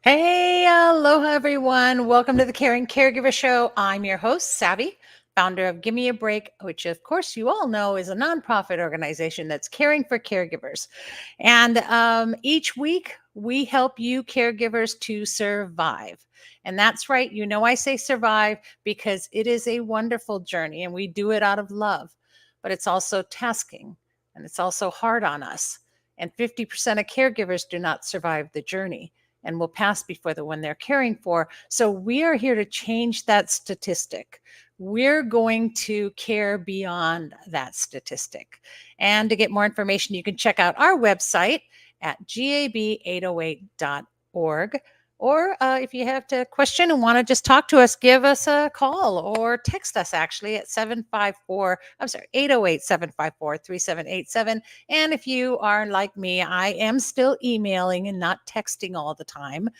Hey, aloha everyone. Welcome to the Caring Caregiver Show. I'm your host, Savvy, founder of Give Me a Break, which of course you all know is a nonprofit organization that's caring for caregivers. And each week we help you caregivers to survive. And that's right. You know, I say survive because it is a wonderful journey and we do it out of love, but it's also tasking and it's also hard on us. And 50% of caregivers do not survive the journey and will pass before the one they're caring for. So we are here to change that statistic. We're going to care beyond that statistic. And to get more information, you can check out our website at gab808.org. Or if you have a question and want to just talk to us, give us a call or text us actually at 808-754-3787. And if you are like me, I am still emailing and not texting all the time,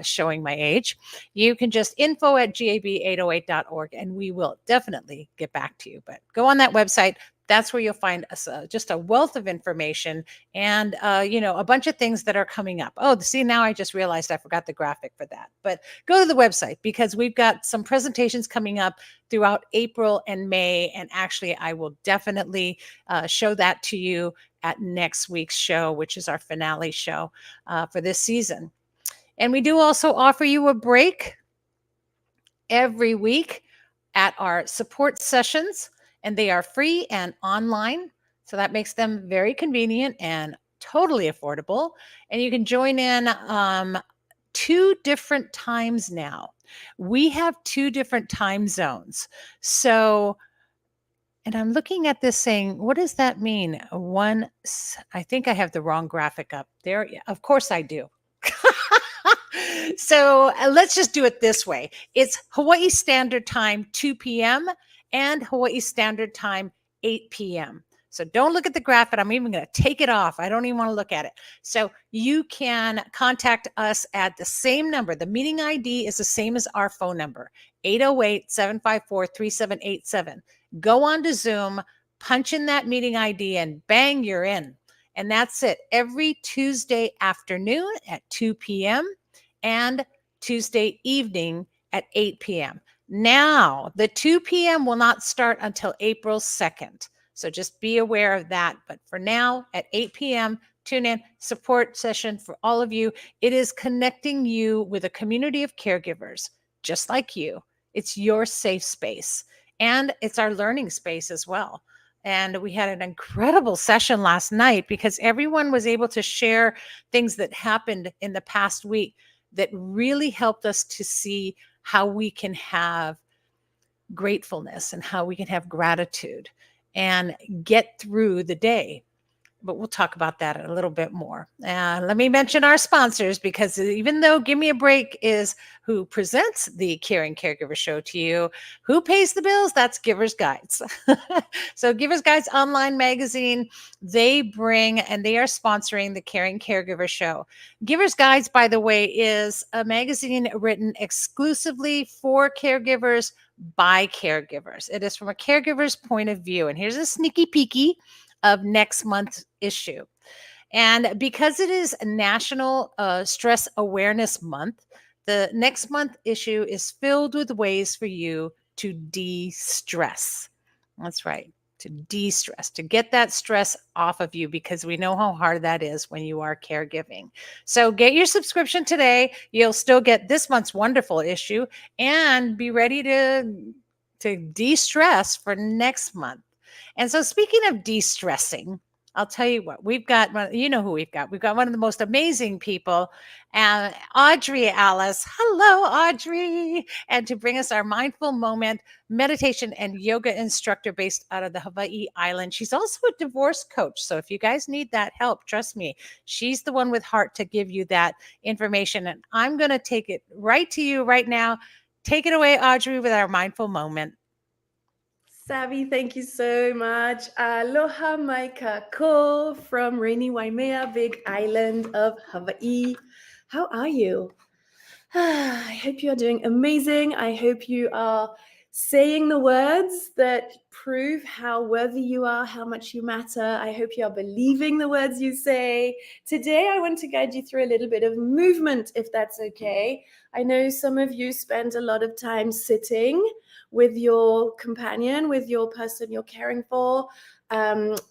showing my age. You can just info@gab808.org and we will definitely get back to you. But go on that website. That's where you'll find us, just a wealth of information and, a bunch of things that are coming up. Oh, see, now I just realized I forgot the graphic for that. But go to the website because we've got some presentations coming up throughout April and May. And actually, I will definitely show that to you at next week's show, which is our finale show for this season. And we do also offer you a break every week at our support sessions, and they are free and online. So that makes them very convenient and totally affordable. And you can join in 2 different times now. We have 2 different time zones. So, and I'm looking at this saying, what does that mean? I think I have the wrong graphic up there. Of course I do. So let's just do it this way. It's Hawaii Standard Time, 2 p.m. and Hawaii Standard Time, 8 p.m. So don't look at the graphic. I'm even going to take it off. I don't even want to look at it. So you can contact us at the same number. The meeting ID is the same as our phone number, 808-754-3787. Go on to Zoom, punch in that meeting ID, and bang, you're in. And that's it. Every Tuesday afternoon at 2 p.m. and Tuesday evening at 8 p.m. Now, the 2 p.m. will not start until April 2nd. So just be aware of that. But for now, at 8 p.m., tune in, support session for all of you. It is connecting you with a community of caregivers just like you. It's your safe space. And it's our learning space as well. And we had an incredible session last night because everyone was able to share things that happened in the past week that really helped us to see how we can have gratefulness and how we can have gratitude and get through the day. But we'll talk about that a little bit more. Let me mention our sponsors because even though Give Me a Break is who presents the Caring Caregiver Show to you, who pays the bills? That's Giver's Guides. So Giver's Guides online magazine, they bring and they are sponsoring the Caring Caregiver Show. Giver's Guides, by the way, is a magazine written exclusively for caregivers by caregivers. It is from a caregiver's point of view. And here's a sneaky peeky of next month's issue. And because it is National Stress Awareness Month, the next month issue is filled with ways for you to de-stress. That's right, to de-stress, to get that stress off of you because we know how hard that is when you are caregiving. So get your subscription today. You'll still get this month's wonderful issue and be ready to de-stress for next month. And so, speaking of de-stressing, I'll tell you what, we've got, you know who we've got. We've got one of the most amazing people, Audrey Alice. Hello, Audrey. And to bring us our mindful moment meditation and yoga instructor based out of the Hawaii Island. She's also a divorce coach. So if you guys need that help, trust me, she's the one with heart to give you that information. And I'm going to take it right to you right now. Take it away, Audrey, with our mindful moment. Savvy, thank you so much. Aloha mai kako from rainy Waimea, Big Island of Hawaii. How are you? I hope you are doing amazing. I hope you are saying the words that prove how worthy you are, how much you matter. I hope you are believing the words you say. Today, I want to guide you through a little bit of movement, if that's okay. I know some of you spend a lot of time sitting with your companion, with your person you're caring for,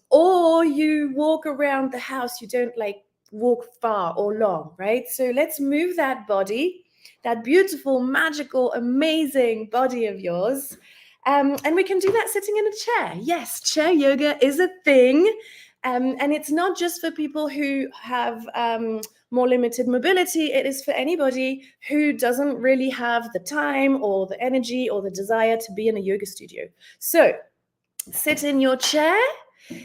or you walk around the house. You don't like walk far or long, right? So let's move that body, that beautiful, magical, amazing body of yours. And we can do that sitting in a chair. Yes, chair yoga is a thing. And it's not just for people who have more limited mobility. It is for anybody who doesn't really have the time or the energy or the desire to be in a yoga studio. So sit in your chair.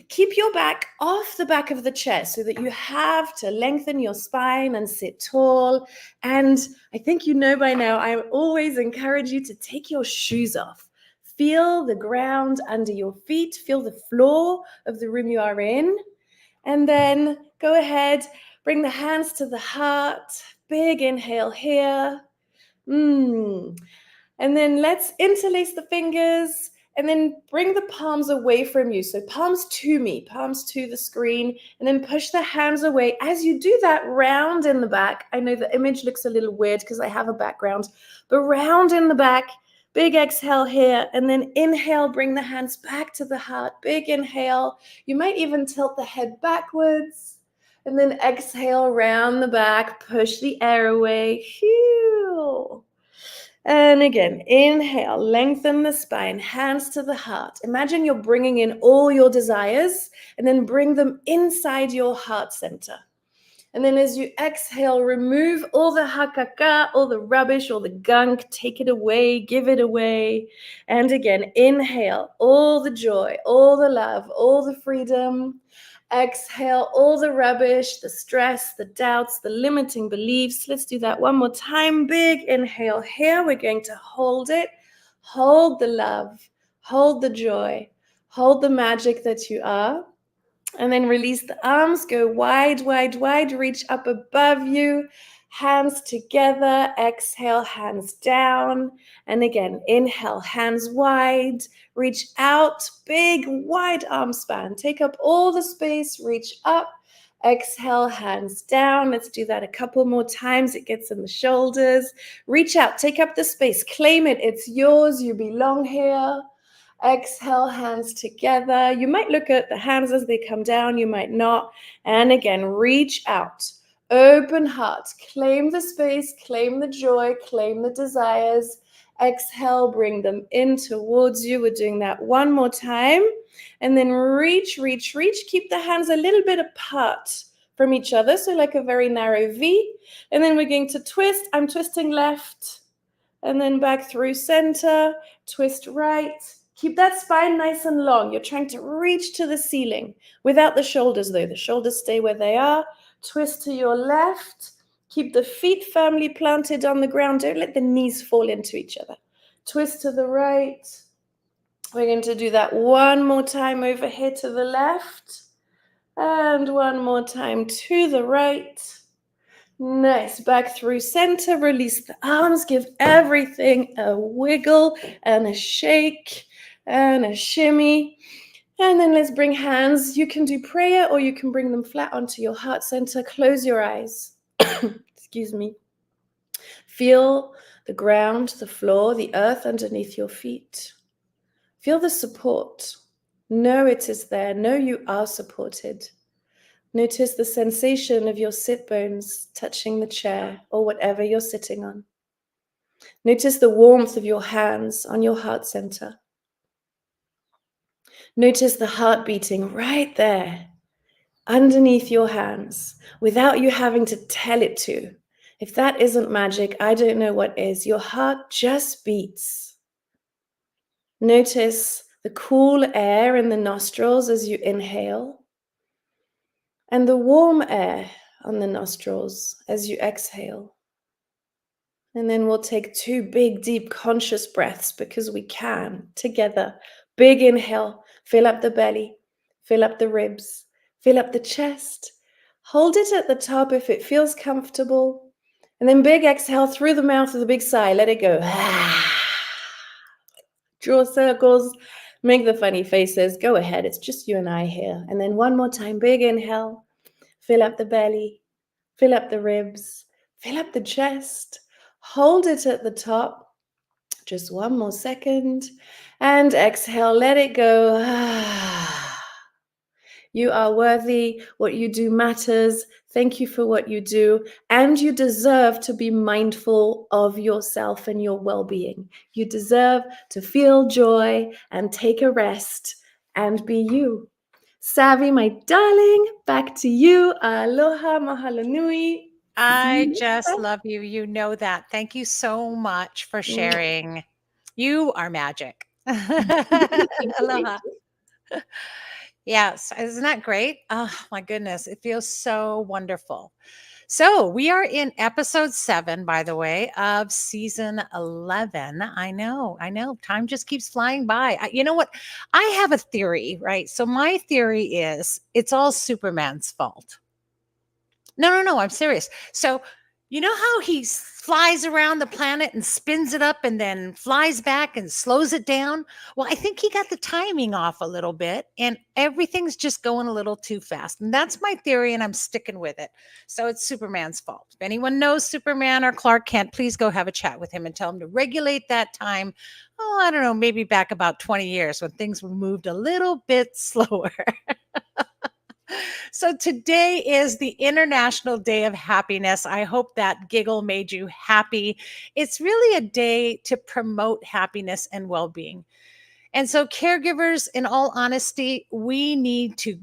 Keep your back off the back of the chair so that you have to lengthen your spine and sit tall. And I think you know by now, I always encourage you to take your shoes off. Feel the ground under your feet. Feel the floor of the room you are in. And then go ahead, bring the hands to the heart. Big inhale here. And then let's interlace the fingers and then bring the palms away from you. So palms to me, palms to the screen, and then push the hands away. As you do that, round in the back. I know the image looks a little weird because I have a background, but round in the back, big exhale here, and then inhale, bring the hands back to the heart. Big inhale. You might even tilt the head backwards. And then exhale, round the back, push the air away. Phew. And again, inhale, lengthen the spine, hands to the heart. Imagine you're bringing in all your desires and then bring them inside your heart center. And then as you exhale, remove all the hakaka, all the rubbish, all the gunk, take it away, give it away. And again, inhale, all the joy, all the love, all the freedom. Exhale, all the rubbish, the stress, the doubts, the limiting beliefs. Let's do that one more time. Big inhale here. We're going to hold it. Hold the love, hold the joy, hold the magic that you are. And then release the arms, go wide, wide, wide, reach up above you, hands together, exhale, hands down. And again, inhale, hands wide, reach out, big, wide arm span. Take up all the space, reach up, exhale, hands down. Let's do that a couple more times. It gets in the shoulders. Reach out, take up the space, claim it. It's yours, you belong here. Exhale, hands together. You might look at the hands as they come down, you might not. And again, reach out. Open heart. Claim the space, claim the joy, claim the desires. Exhale, bring them in towards you. We're doing that one more time. And then reach, reach, reach. Keep the hands a little bit apart from each other, so like a very narrow V. And then we're going to twist. I'm twisting left. And then back through center. Twist right. Keep that spine nice and long. You're trying to reach to the ceiling without the shoulders though. The shoulders stay where they are. Twist to your left. Keep the feet firmly planted on the ground. Don't let the knees fall into each other. Twist to the right. We're going to do that one more time over here to the left. And one more time to the right. Nice. Back through center. Release the arms. Give everything a wiggle and a shake and a shimmy. And then let's bring hands. You can do prayer or you can bring them flat onto your heart center. Close your eyes. Excuse me. Feel the ground, the floor, the earth underneath your feet. Feel the support. Know it is there. Know you are supported. Notice the sensation of your sit bones touching the chair or whatever you're sitting on. Notice the warmth of your hands on your heart center. Notice the heart beating right there, underneath your hands, without you having to tell it to. If that isn't magic, I don't know what is. Your heart just beats. Notice the cool air in the nostrils as you inhale, and the warm air on the nostrils as you exhale. And then we'll take 2 big, deep, conscious breaths because we can together. Big inhale, fill up the belly, fill up the ribs, fill up the chest. Hold it at the top if it feels comfortable. And then big exhale through the mouth with a big sigh. Let it go. Draw circles, make the funny faces. Go ahead, it's just you and I here. And then one more time, big inhale. Fill up the belly, fill up the ribs, fill up the chest. Hold it at the top. Just one more second. And exhale, let it go. You are worthy. What you do matters. Thank you for what you do. And you deserve to be mindful of yourself and your well being. You deserve to feel joy and take a rest and be you. Savvy, my darling, back to you. Aloha, mahalo nui. See I you next just time. love you. You know that. Thank you so much for sharing. You are magic. Thank you, thank Aloha. you. Yes, isn't that great? Oh my goodness, it feels so wonderful. So, we are in episode 7, by the way, of season 11. I know. Time just keeps flying by. You know what? I have a theory, right? So, my theory is it's all Superman's fault. No, no, no, I'm serious. So, you know how he flies around the planet and spins it up and then flies back and slows it down? Well, I think he got the timing off a little bit and everything's just going a little too fast. And that's my theory, and I'm sticking with it. So it's Superman's fault. If anyone knows Superman or Clark Kent, please go have a chat with him and tell him to regulate that time. Oh, I don't know, maybe back about 20 years when things were moved a little bit slower. So today is the International Day of Happiness. I hope that giggle made you happy. It's really a day to promote happiness and well being. And so, caregivers, in all honesty, we need to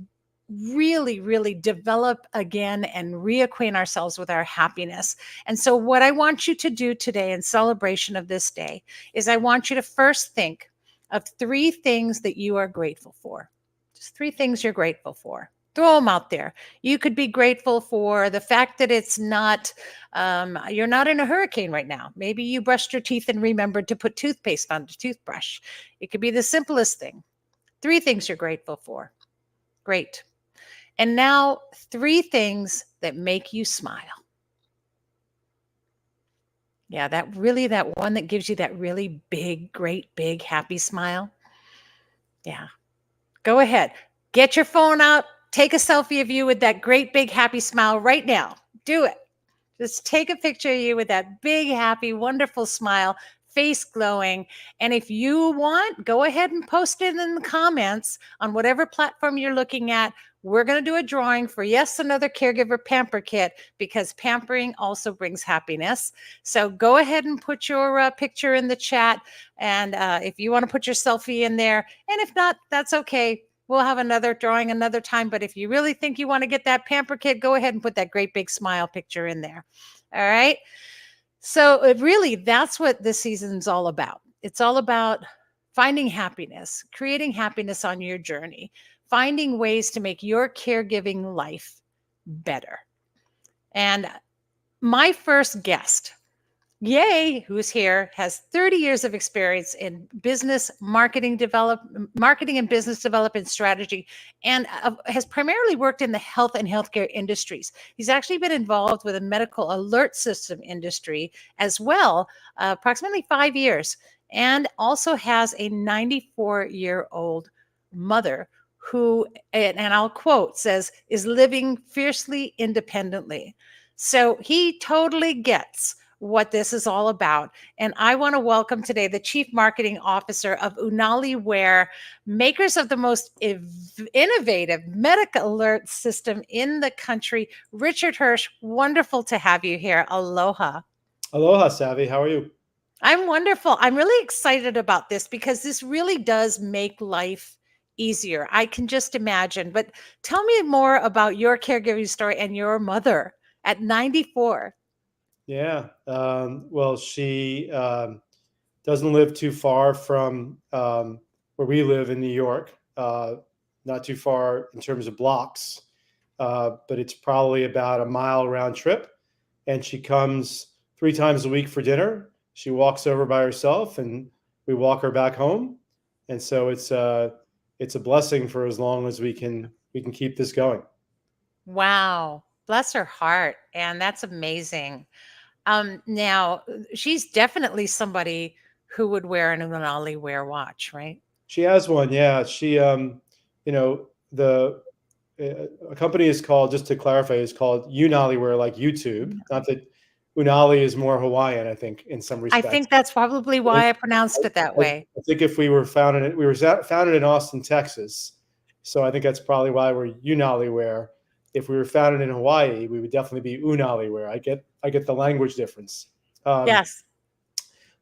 really, really develop again and reacquaint ourselves with our happiness. And so, what I want you to do today in celebration of this day is I want you to first think of 3 things that you are grateful for. Just 3 things you're grateful for. Throw them out there. You could be grateful for the fact that it's not, you're not in a hurricane right now. Maybe you brushed your teeth and remembered to put toothpaste on the toothbrush. It could be the simplest thing. 3 things you're grateful for. Great. And now 3 things that make you smile. Yeah, that one that gives you that really big, great, big, happy smile. Yeah. Go ahead. Get your phone out. Take a selfie of you with that great, big, happy smile right now. Do it. Just take a picture of you with that big, happy, wonderful smile, face glowing. And if you want, go ahead and post it in the comments on whatever platform you're looking at. We're going to do a drawing for, yes, another caregiver pamper kit, because pampering also brings happiness. So go ahead and put your picture in the chat. And if you want to put your selfie in there, and if not, that's okay. We'll have another drawing another time. But if you really think you want to get that pamper kit, go ahead and put that great big smile picture in there. All right. So really, that's what this season's all about. It's all about finding happiness, creating happiness on your journey, finding ways to make your caregiving life better. And my first guest, yay, who's here, has 30 years of experience in marketing and business development strategy, and has primarily worked in the health and healthcare industries. He's actually been involved with a medical alert system industry as well, approximately 5 years, and also has a 94-year-old mother who, and I'll quote, says, is living fiercely independently. So he totally gets what this is all about. And I want to welcome today the Chief Marketing Officer of Unali Wear, makers of the most innovative medical alert system in the country, Richard Hirsch. Wonderful to have you here. Aloha. Aloha, Savvy. How are you? I'm wonderful. I'm really excited about this because this really does make life easier. I can just imagine. But tell me more about your caregiving story and your mother at 94. Yeah. Well, she doesn't live too far from where we live in New York, not too far in terms of blocks, but it's probably about a mile round trip. And she comes 3 times a week for dinner. She walks over by herself, and we walk her back home. And so it's a blessing for as long as we can keep this going. Wow. Bless her heart. And that's amazing. Now, she's definitely somebody who would wear an Unali wear watch, right? She has one. Yeah. You know, the a company is called, just to clarify, is called Unali, where like YouTube. Not that Unali is more Hawaiian, I think, in some I respects. think that's probably I think, why I pronounced it that way. I think if we were founded, we were founded in Austin, Texas. So I think that's probably why we're Unali wear. If we were founded in Hawaii, we would definitely be Unali wear. I get the language difference. Um, Yes.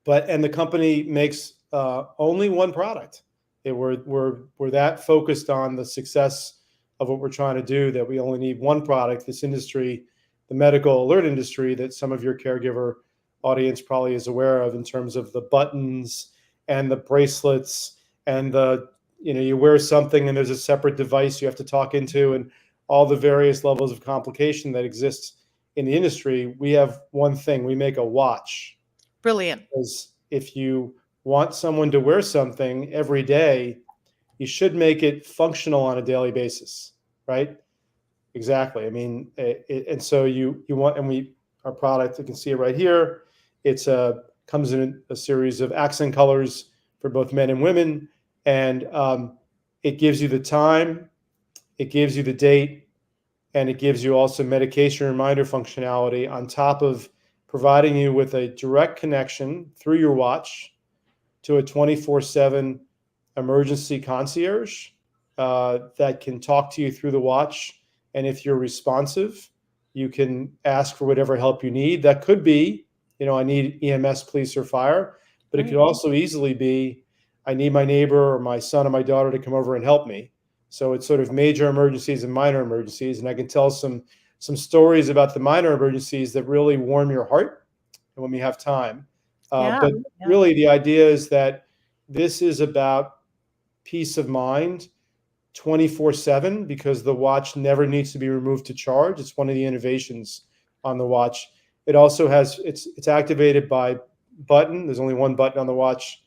and the company makes only one product. We're that focused on the success of what we're trying to do that we only need one product. This industry, the medical alert industry, that some of your caregiver audience probably is aware of, in terms of the buttons and the bracelets and the, you wear something and there's a separate device you have to talk into, and all the various levels of complication that exists in the industry. We have one thing: we make a watch. Brilliant. Because if you want someone to wear something every day, you should make it functional on a daily basis, right? Exactly. I mean, and so you want, and our product, you can see it right here. It's comes in a series of accent colors for both men and women, and it gives you the time, it gives you the date, and it gives you also medication reminder functionality on top of providing you with a direct connection through your watch to a 24/7 emergency concierge that can talk to you through the watch. And if you're responsive, you can ask for whatever help you need. That could be, I need EMS, police, or fire, but it could also easily be, I need my neighbor or my son or my daughter to come over and help me. So it's sort of major emergencies and minor emergencies. And I can tell some stories about the minor emergencies that really warm your heart when we have time. But really, the idea is that this is about peace of mind 24/7, because the watch never needs to be removed to charge. It's one of the innovations on the watch. It also has, it's activated by button. There's only one button on the watch,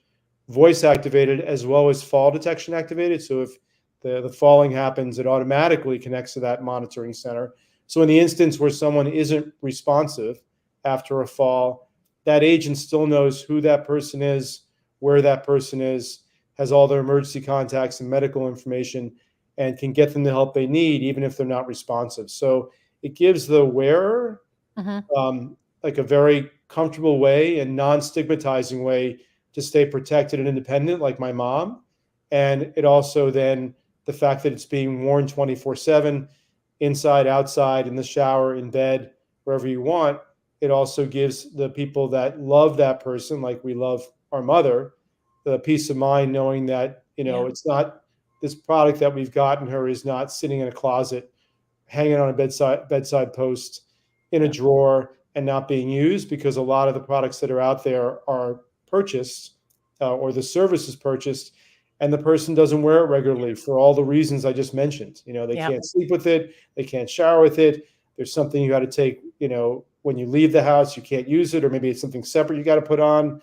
voice activated, as well as fall detection activated. So if the falling happens, it automatically connects to that monitoring center. So in the instance where someone isn't responsive after a fall, that agent still knows who that person is, where that person is, has all their emergency contacts and medical information, and can get them the help they need, even if they're not responsive. So it gives the wearer like a very comfortable way and non-stigmatizing way to stay protected and independent, like my mom. And it also then, the fact that it's being worn 24/7, inside, outside, in the shower, in bed, wherever you want, it also gives the people that love that person, like we love our mother, the peace of mind knowing that, it's not, this product that we've gotten her is not sitting in a closet, hanging on a bedside post, in a drawer, and not being used, because a lot of the products that are out there are purchased, or the service is purchased, and the person doesn't wear it regularly for all the reasons I just mentioned. They can't sleep with it, they can't shower with it. There's something you got to take, when you leave the house, you can't use it, or maybe it's something separate you got to put on.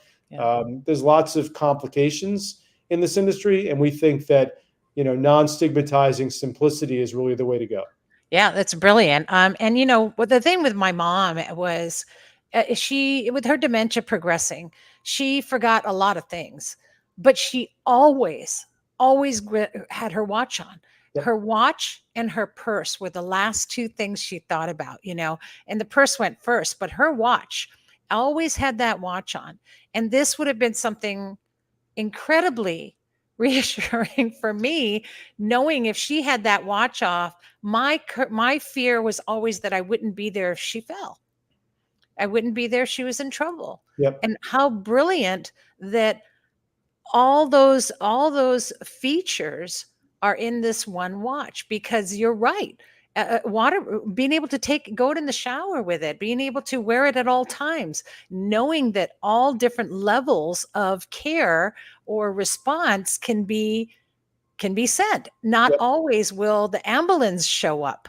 There's lots of complications in this industry, and we think that, non-stigmatizing simplicity is really the way to go. Yeah, that's brilliant. And what the thing with my mom was, she, with her dementia progressing, she forgot a lot of things, but she always had her watch on. Her watch and her purse were the last two things she thought about, and the purse went first, but her watch always had that watch on. And this would have been something incredibly reassuring for me, knowing if she had that watch off, my fear was always that I wouldn't be there if she fell. I wouldn't be there if she was in trouble. And how brilliant that all those features are in this one watch, because you're right. Water, being able to go in the shower with it, being able to wear it at all times, knowing that all different levels of care or response can be sent. Not always will the ambulance show up,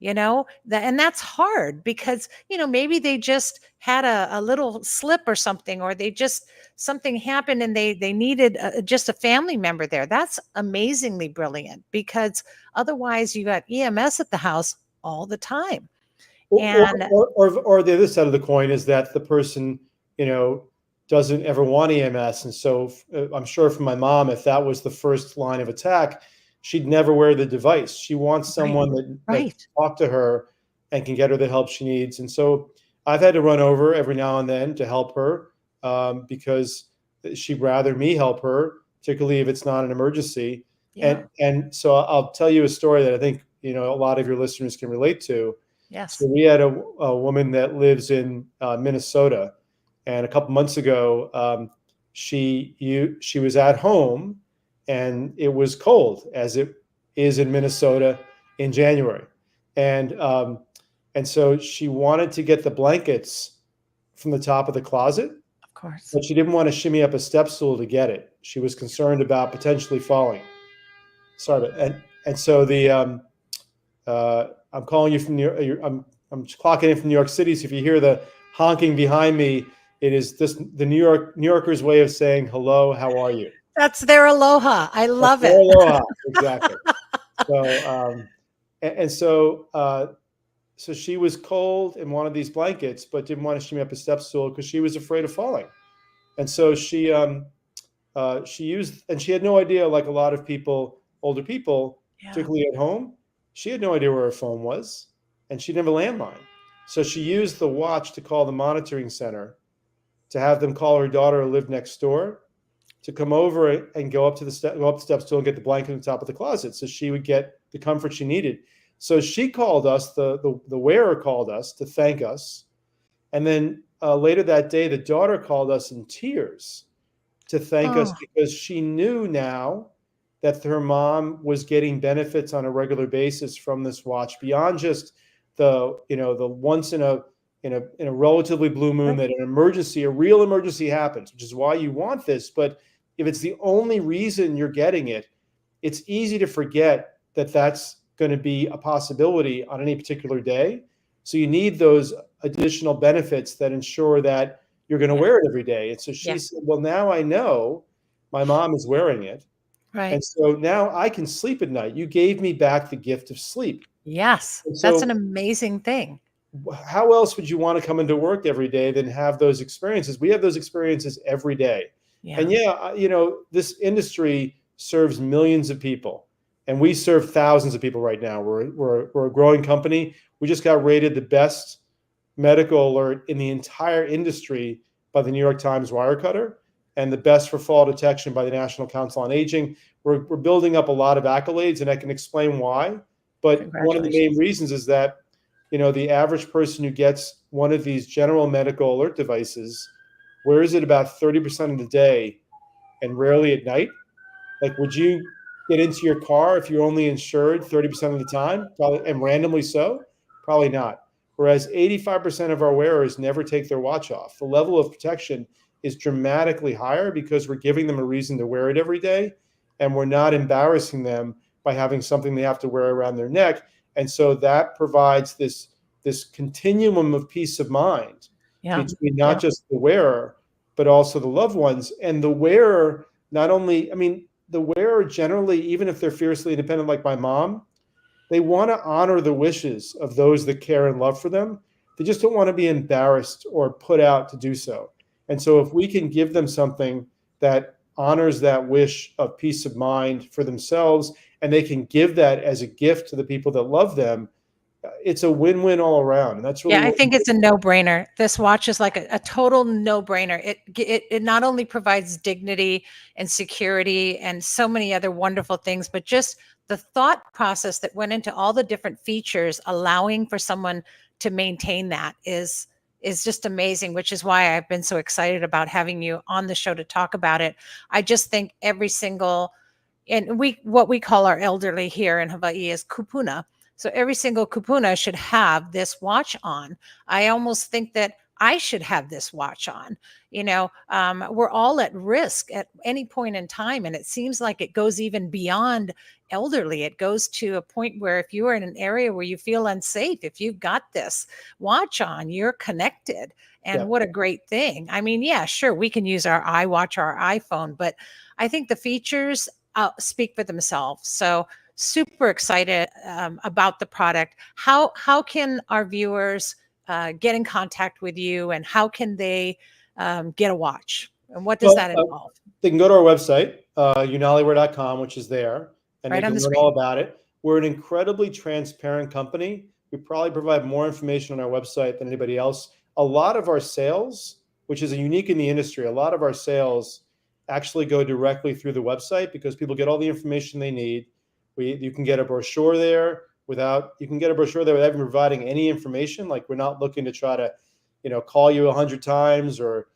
and that's hard, because maybe they just had a little slip or something, or something happened and they needed just a family member there. That's amazingly brilliant, because otherwise you got EMS at the house all the time. Or the other side of the coin is that the person, doesn't ever want EMS. And so I'm sure for my mom, if that was the first line of attack, she'd never wear the device. She wants someone that can Right. talk to her and can get her the help she needs. And so I've had to run over every now and then to help her, because she'd rather me help her, particularly if it's not an emergency. Yeah. And so I'll tell you a story that I think, a lot of your listeners can relate to. Yes. So we had a woman that lives in Minnesota, and a couple months ago, she was at home, and it was cold, as it is in Minnesota in January, and so she wanted to get the blankets from the top of the closet, Of course. but she didn't want to shimmy up a step stool to get it. She was concerned about potentially falling. Sorry, and so I'm calling you from New York. I'm clocking in from New York City. So if you hear the honking behind me, it is the New Yorkers' way of saying hello. How are you? That's their aloha. I That's love their it. aloha, exactly. So and so she was cold and wanted these blankets, but didn't want to shimmy up a step stool because she was afraid of falling. And so she used, and she had no idea, like a lot of people, older people, Yeah. particularly at home, she had no idea where her phone was, and she didn't have a landline. So she used the watch to call the monitoring center, to have them call her daughter who lived next door, to come over and go up the step stool and get the blanket on the top of the closet, so she would get the comfort she needed. So she called us, the wearer called us to thank us, and then later that day, the daughter called us in tears to thank us, Oh, because she knew now that her mom was getting benefits on a regular basis from this watch, beyond just the once in a relatively blue moon, right. that a real emergency happens, which is why you want this. But if it's the only reason you're getting it, it's easy to forget that that's going to be a possibility on any particular day. So you need those additional benefits that ensure that you're going to Yeah. wear it every day. And so she Yeah. said, well, now I know my mom is wearing it. Right. And so now I can sleep at night. You gave me back the gift of sleep. Yes. And That's an so amazing thing. how else would you want to come into work every day than have those experiences? We have those experiences every day. Yeah. And yeah, this industry serves millions of people, and we serve thousands of people right now. We're a growing company. We just got rated the best medical alert in the entire industry by the New York Times Wirecutter, and the best for fall detection by the National Council on Aging. We're building up a lot of accolades, and I can explain why. But one of the main Congratulations. reasons is that the average person who gets one of these general medical alert devices wears it about 30% of the day and rarely at night. Like, would you get into your car if you're only insured 30% of the time? Probably, and randomly so? Probably not. Whereas 85% of our wearers never take their watch off. The level of protection is dramatically higher because we're giving them a reason to wear it every day, and we're not embarrassing them by having something they have to wear around their neck. And so that provides this continuum of peace of mind Yeah. between Yeah. not just the wearer, but also the loved ones. And the wearer, not only, the wearer generally, even if they're fiercely independent like my mom, they want to honor the wishes of those that care and love for them. They just don't want to be embarrassed or put out to do so. And so if we can give them something that honors that wish of peace of mind for themselves, and they can give that as a gift to the people that love them, it's a win-win all around. And that's really Yeah, I what think it's a no-brainer. This watch is like a total no-brainer. It not only provides dignity and security and so many other wonderful things, but just the thought process that went into all the different features, allowing for someone to maintain that is just amazing, which is why I've been so excited about having you on the show to talk about it. I just think every single, and what we call our elderly here in Hawaii is kupuna. So every single kupuna should have this watch on. I almost think that I should have this watch on. We're all at risk at any point in time. And it seems like it goes even beyond elderly. It goes to a point where if you are in an area where you feel unsafe, if you've got this watch on, you're connected. And Yeah. what a great thing. I mean, yeah, sure, we can use our iWatch or our iPhone, but I think the features speak for themselves. So super excited about the product. How can our viewers get in contact with you, and how can they get a watch? And what does Well, that involve? they can go to our website, unaliwear.com, which is there, and they Right on can the learn all screen. about it. We're an incredibly transparent company. We probably provide more information on our website than anybody else. A lot of our sales, which is unique in the industry, a lot of our sales actually go directly through the website because people get all the information they need. You can get a brochure there without even providing any information. Like, we're not looking to try to, call you 100 times or,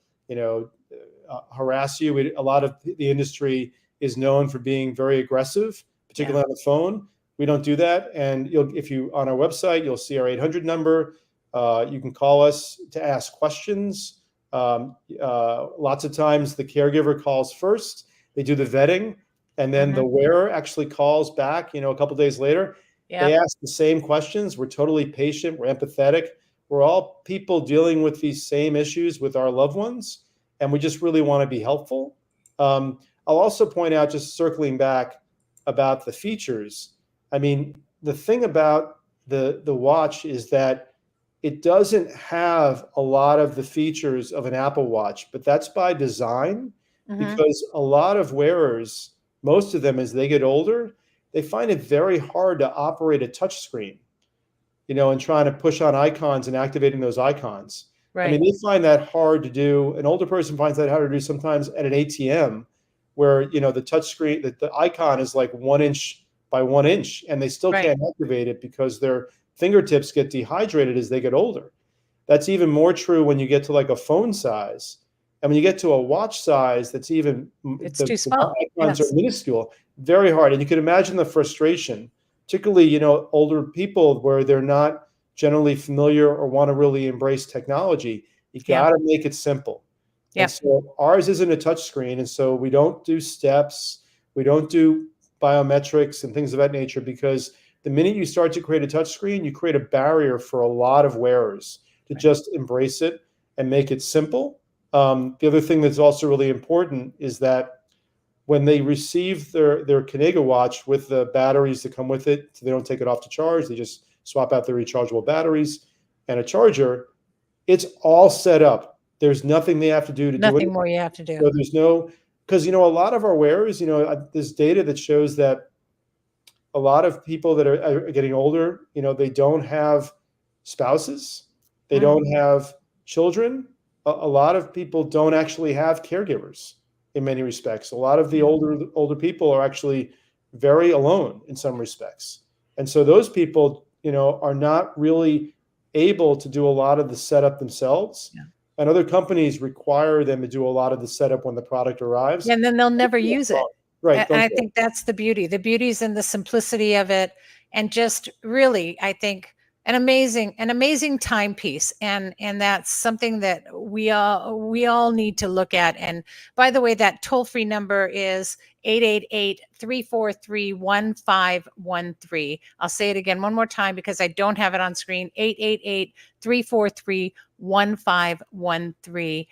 harass you. A lot of the industry is known for being very aggressive, particularly on the phone. We don't do that. And if you on our website, you'll see our 800 number. You can call us to ask questions. Lots of times the caregiver calls first. They do the vetting, and then the wearer actually calls back. A couple days later, they ask the same questions. We're totally patient. We're empathetic. We're all people dealing with these same issues with our loved ones, and we just really want to be helpful. I'll also point out, just circling back about the features. I mean, the thing about the watch is that it doesn't have a lot of the features of an Apple Watch, but that's by design, because a lot of wearers, most of them as they get older, they find it very hard to operate a touch screen, and trying to push on icons and activating those icons. I mean, they find that hard to do. An older person finds that hard to do sometimes at an ATM, where the touch screen, the icon is like 1 inch by 1 inch, and they still can't activate it because their fingertips get dehydrated as they get older. That's even more true when you get to like a phone size. And when you get to a watch size, that's even It's too small. The icons are minuscule, very hard. And you can imagine the frustration, particularly, older people where they're not generally familiar or want to really embrace technology. You got to make it simple. And so ours isn't a touch screen. And so we don't do steps. We don't do biometrics and things of that nature, because the minute you start to create a touch screen, you create a barrier for a lot of wearers to just embrace it and make it simple. The other thing that's also really important is that when they receive their Caregiver watch with the batteries that come with it, so they don't take it off to charge, they just swap out the rechargeable batteries and a charger, it's all set up. There's nothing they have to do to do it. Nothing more you have to do. So there's no, because, a lot of our wearers, there's data that shows that a lot of people that are getting older, they don't have spouses, they don't have children. A lot of people don't actually have caregivers in many respects. A lot of the older people are actually very alone in some respects. And so those people, are not really able to do a lot of the setup themselves. And other companies require them to do a lot of the setup when the product arrives. And then they'll never use it. Right. And I think that's the beauty. The beauty is in the simplicity of it, and just really, I think, an amazing timepiece. And that's something that we all need to look at. And by the way, that toll-free number is 888-343-1513. I'll say it again one more time because I don't have it on screen. 888-343-1513.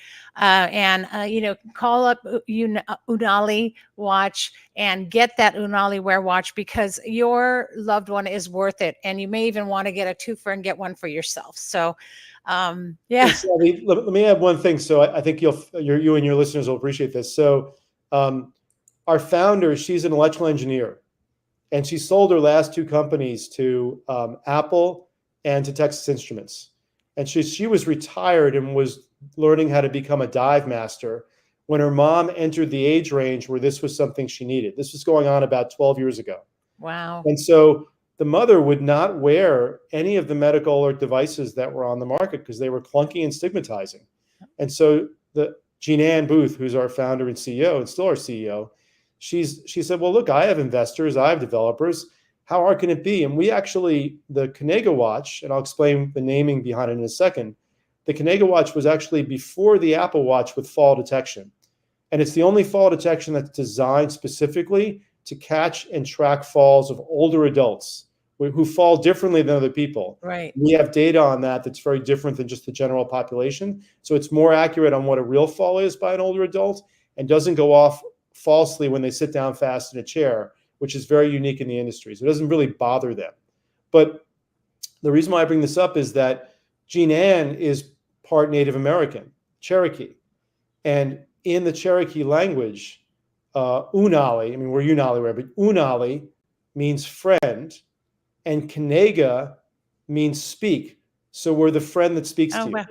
Call up Unali Watch and get that Unali Wear watch, because your loved one is worth it. And you may even want to get a twofer and get one for yourself. So, let me add one thing. So I think you and your listeners will appreciate this. So, our founder, she's an electrical engineer, and she sold her last two companies to Apple and to Texas Instruments. And she was retired and was learning how to become a dive master when her mom entered the age range where this was something she needed. This was going on about 12 years ago. Wow. And so the mother would not wear any of the medical alert devices that were on the market because they were clunky and stigmatizing. And so Jean Ann Booth, who's our founder and CEO and still our CEO, she said, well, look, I have investors, I have developers. How hard can it be? And we actually, the Caregiver watch, and I'll explain the naming behind it in a second. The Caregiver watch was actually before the Apple Watch with fall detection. And it's the only fall detection that's designed specifically to catch and track falls of older adults who fall differently than other people. Right. We have data on that that's very different than just the general population. So it's more accurate on what a real fall is by an older adult, and doesn't go off falsely when they sit down fast in a chair, which is very unique in the industry. So it doesn't really bother them. But the reason why I bring this up is that Jean Ann is part Native American, Cherokee. And in the Cherokee language, unali, I mean, we're unaliware, but unali means friend, and kanega means speak. So we're the friend that speaks Oh, to you. wow.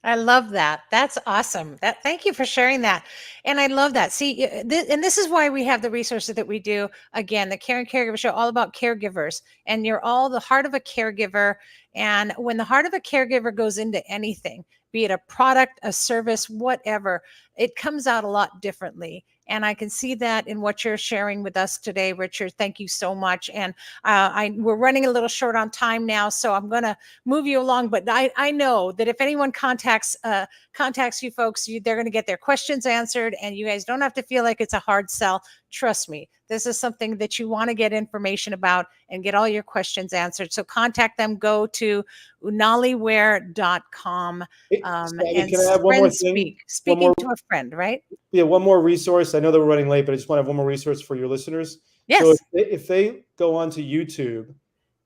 I love that. That's awesome. Thank you for sharing that. And I love that. See, and this is why we have the resources that we do. Again, the Care and Caregiver Show, all about caregivers, and you're all the heart of a caregiver. And when the heart of a caregiver goes into anything, be it a product, a service, whatever, it comes out a lot differently. And I can see that in what you're sharing with us today, Richard. Thank you so much. And we're running a little short on time now, so I'm going to move you along. But I know that if anyone contacts you folks, they're going to get their questions answered, and you guys don't have to feel like it's a hard sell. Trust me, this is something that you want to get information about and get all your questions answered. So contact them. Go to unaliware.com. Sally, can I have one more thing? Speaking to a friend, right? Yeah, one more resource. I know that we're running late, but I just want to have one more resource for your listeners. Yes. So if they go onto YouTube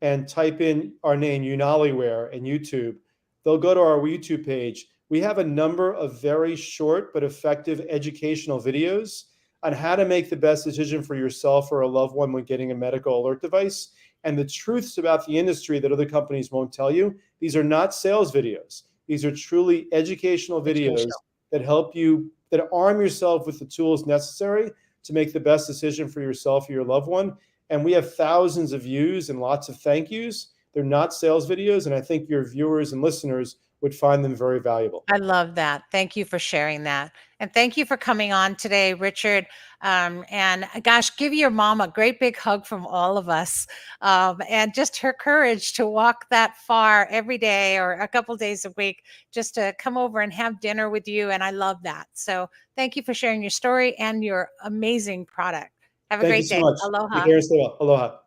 and type in our name, Unaliware, and YouTube, they'll go to our YouTube page. We have a number of very short but effective educational videos on how to make the best decision for yourself or a loved one when getting a medical alert device, and the truths about the industry that other companies won't tell you. These are not sales videos. These are truly educational videos that help you, that arm yourself with the tools necessary to make the best decision for yourself or your loved one. And we have thousands of views and lots of thank yous. They're not sales videos, and I think your viewers and listeners would find them very valuable. I love that. Thank you for sharing that. And thank you for coming on today, Richard. And gosh, give your mom a great big hug from all of us. And just her courage to walk that far every day or a couple days a week, just to come over and have dinner with you. And I love that. So thank you for sharing your story and your amazing product. Have a great day. Thank you so much. Aloha. Take care and stay well. Aloha.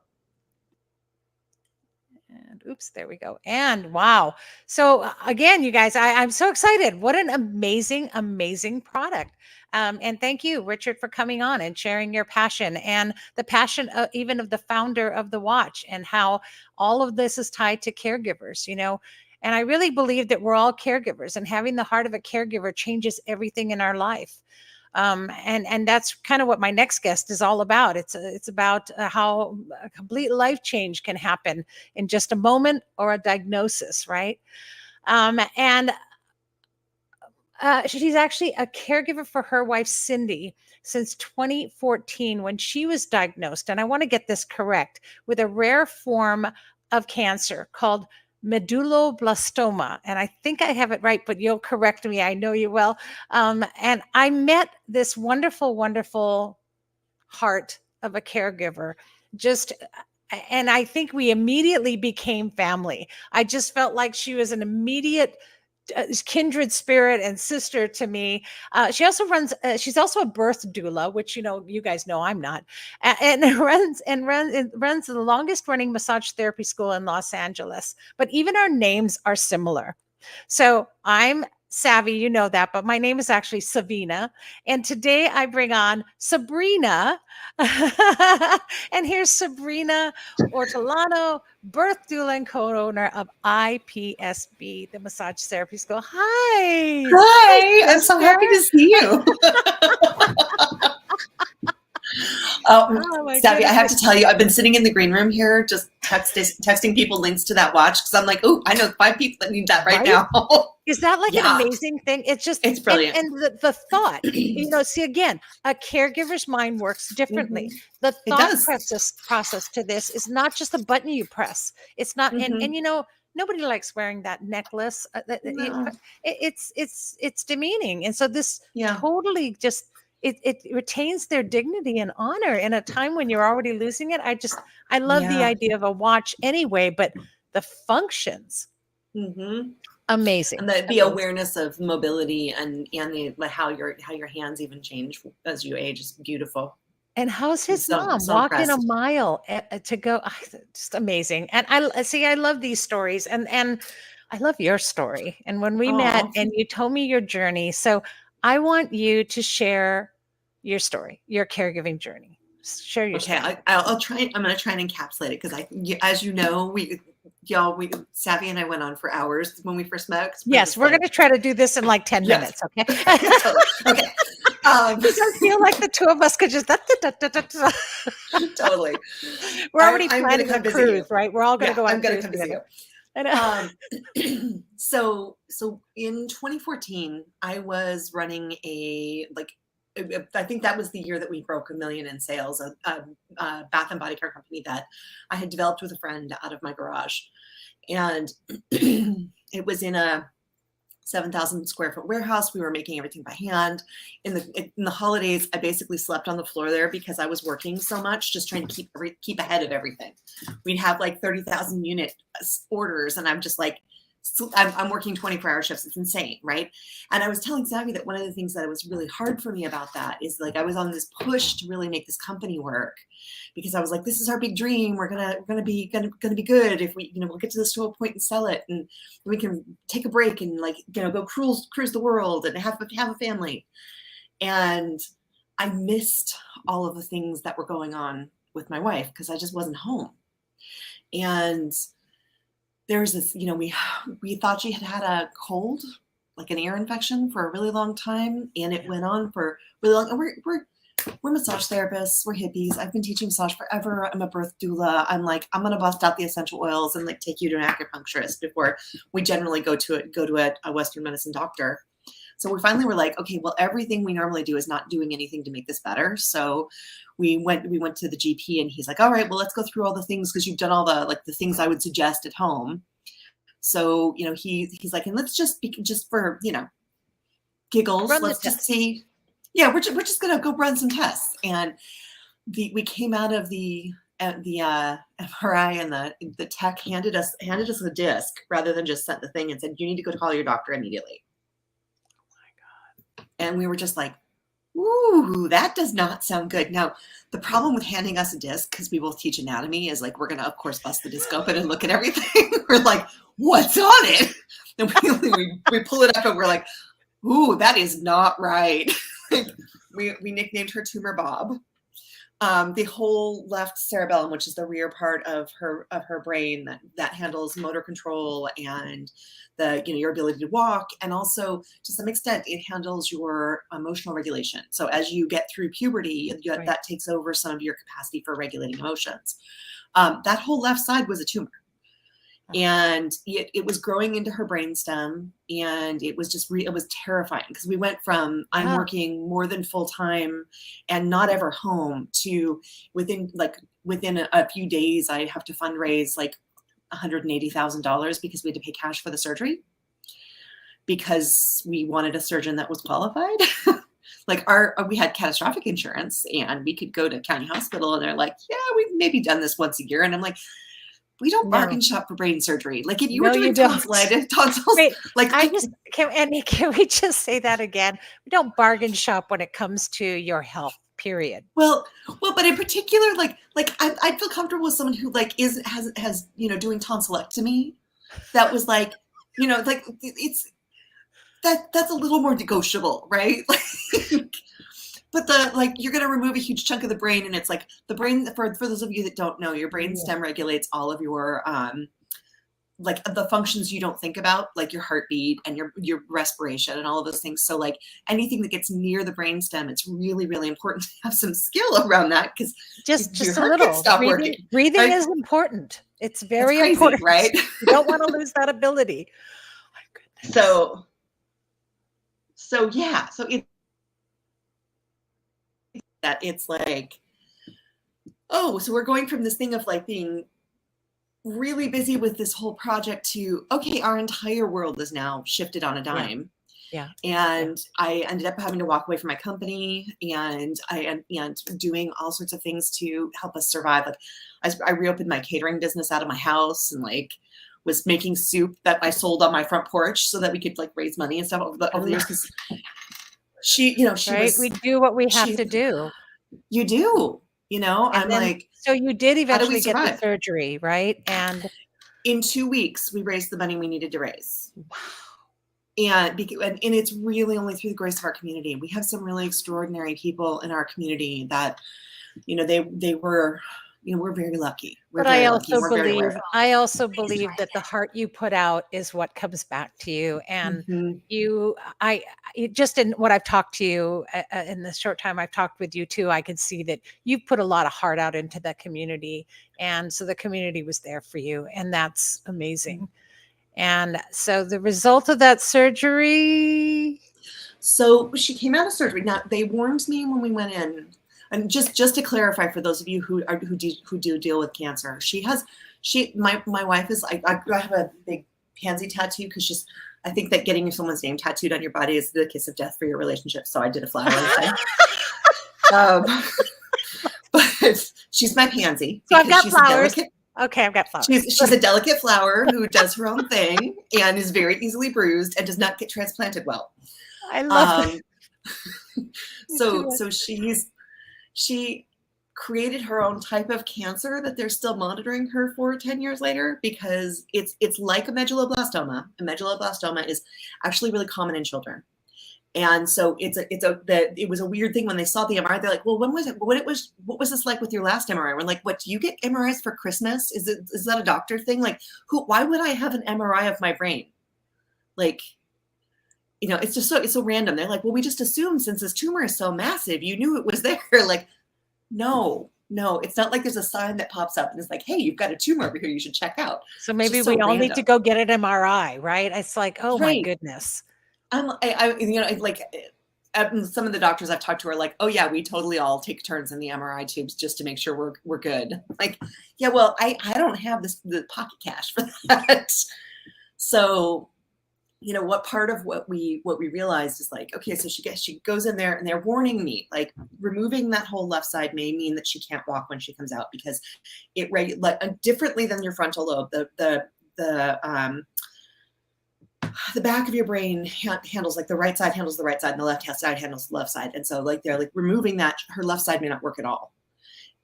And oops, there we go. And wow. So again, you guys, I'm so excited. What an amazing, amazing product. And thank you, Richard, for coming on and sharing your passion and the passion even of the founder of the watch, and how all of this is tied to caregivers, And I really believe that we're all caregivers, and having the heart of a caregiver changes everything in our life. And that's kind of what my next guest is all about. It's about how a complete life change can happen in just a moment or a diagnosis, right? And she's actually a caregiver for her wife, Cindy, since 2014 when she was diagnosed. And I want to get this correct, with a rare form of cancer called medulloblastoma. And I think I have it right, but you'll correct me. I know you will. And I met this wonderful, wonderful heart of a caregiver. And I think we immediately became family. I just felt like she was an immediate kindred spirit and sister to me. She also she's also a birth doula, which you guys know I'm not, and runs the longest running massage therapy school in Los Angeles. But even our names are similar. So I'm Savvy, you know that, but my name is actually Savina. And today I bring on Sabrina. And here's Sabrina Ortolano, birth doula and co-owner of IPSB, the massage therapy school. Hi. Hi, I'm so happy to see you. Savvy, I have to tell you, I've been sitting in the green room here just texting people links to that watch because I'm like, oh, I know 5 people that need that right now. Is that like an amazing thing? It's brilliant. And the thought, see, again, a caregiver's mind works differently. Mm-hmm. The thought process to this is not just a button you press. It's not, and nobody likes wearing that necklace. No. It's demeaning. And so this totally just, it retains their dignity and honor in a time when you're already losing it. I love the idea of a watch anyway, but the functions, amazing. And the awareness of mobility and how your hands even change as you age is beautiful. And how's his mom walking a mile to go? Just amazing. And I love these stories, and I love your story. And when we met and you told me your journey, so I want you to share your story, your caregiving journey. Share your story. I'll try. I'm going to try and encapsulate it because as you know, y'all, Savvy and I went on for hours when we first met. Yes, we're going to try to do this in like 10 minutes. Okay. Totally. Okay. I feel like the two of us could just. Totally. We're already I'm planning gonna a come visit cruise, you. right? We're all going to go on I'm gonna cruise come visit together. you. I know. So in 2014, I was running I think that was the year that we broke $1 million in sales, a bath and body care company that I had developed with a friend out of my garage. And it was in a 7,000 square foot warehouse. We were making everything by hand. In the holidays, I basically slept on the floor there because I was working so much, just trying to keep ahead of everything. We'd have like 30,000 unit orders, and I'm just like, I'm working 24-hour shifts. It's insane, right? And I was telling Savvy that one of the things that was really hard for me about that is like I was on this push to really make this company work, because I was like, this is our big dream. We're gonna be good if we, we'll get to this 12 point and sell it, and we can take a break and like, go cruise the world and have a family. And I missed all of the things that were going on with my wife because I just wasn't home. And there's this, we thought she had a cold, like an ear infection, for a really long time, and it went on for really long. And we're massage therapists, we're hippies. I've been teaching massage forever. I'm a birth doula. I'm like, I'm gonna bust out the essential oils and like take you to an acupuncturist before we generally go to a Western medicine doctor. So we finally were like, okay, well, everything we normally do is not doing anything to make this better. So we went to the GP, and he's like, all right, well, let's go through all the things, because you've done all the things I would suggest at home. So, he's like, and let's just for, giggles, let's just see. Yeah, we're just going to go run some tests. And we came out of the MRI, and the tech handed us a disc rather than just sent the thing and said, you need to go call your doctor immediately. And we were just like, ooh, that does not sound good. Now, the problem with handing us a disc, because we both teach anatomy, is like, we're going to, of course, bust the disc open and look at everything. We're like, what's on it? And we pull it up, and we're like, ooh, that is not right. we nicknamed her Tumor Bob. The whole left cerebellum, which is the rear part of her brain that handles motor control and your ability to walk, and also to some extent it handles your emotional regulation. So as you get through puberty, Right. that takes over some of your capacity for regulating emotions. That whole left side was a tumor. And it was growing into her brainstem, and it was just it was terrifying, because we went from I'm working more than full time and not ever home to within a few days I have to fundraise like $180,000 because we had to pay cash for the surgery, because we wanted a surgeon that was qualified. Like we had catastrophic insurance, and we could go to county hospital, and they're like, yeah, we've maybe done this once a year. And I'm like, we don't bargain shop for brain surgery. Like if you were doing tonsils, Wait, like can we just say that again? We don't bargain shop when it comes to your health, period. Well, but in particular, like I'd feel comfortable with someone who like has doing tonsillectomy. That was like, like it's that's a little more negotiable, right? But you're going to remove a huge chunk of the brain, and it's like the brain, for those of you that don't know, your brain stem regulates all of your like the functions you don't think about, like your heartbeat and your respiration and all of those things. So like anything that gets near the brain stem, it's really, really important to have some skill around that, because just a little breathing right? is important. It's very crazy, important, right? You don't want to lose that ability. Oh, my goodness. So yeah, so it's like, oh, so we're going from this thing of like being really busy with this whole project to, okay, our entire world is now shifted on a dime. Yeah. And I ended up having to walk away from my company, and doing all sorts of things to help us survive. Like I reopened my catering business out of my house, and like was making soup that I sold on my front porch so that we could like raise money and stuff over the years. Because she we do what we have to do. You do, I'm like, so you did eventually get the surgery, right? And in 2 weeks, we raised the money we needed to raise. Wow. And it's really only through the grace of our community. We have some really extraordinary people in our community that, they were we're very lucky. We're But I very lucky. also We're very believe, aware. that the heart you put out is what comes back to you. And Mhm. just in what I've talked to you in the short time I've talked with you too, I can see that you've put a lot of heart out into the community. And so the community was there for you. And that's amazing. And so the result of that surgery. So she came out of surgery. Now they warned me when we went in, and just to clarify for those of you who do deal with cancer, my wife is I have a big pansy tattoo because I think that getting someone's name tattooed on your body is the kiss of death for your relationship. So I did a flower instead. But she's my pansy. So I've got she's flowers. Okay, I've got flowers. She's a delicate flower who does her own thing and is very easily bruised and does not get transplanted well. I love it. So she created her own type of cancer that they're still monitoring her for 10 years later, because it's like a medulloblastoma. A medulloblastoma is actually really common in children. And so it was a weird thing when they saw the MRI. They're like, well, when was it? What was this like with your last MRI? We're like, what, do you get MRIs for Christmas? Is that a doctor thing? Like, why would I have an MRI of my brain? Like, it's just it's so random. They're like, well, we just assumed since this tumor is so massive, you knew it was there. Like, no, it's not like there's a sign that pops up and it's like, hey, you've got a tumor over here, you should check out. So maybe we all need to go get an MRI, right? It's like, oh my goodness. Some of the doctors I've talked to are like, oh yeah, we totally all take turns in the MRI tubes just to make sure we're good. Like, yeah, well, I don't have the pocket cash for that. So, what part of what we realized is like, okay, so she goes in there and they're warning me, like, removing that whole left side may mean that she can't walk when she comes out, because it differently than your frontal lobe, the back of your brain handles, like, the right side handles the right side and the left side handles the left side. And so, like, they're like removing that, her left side may not work at all.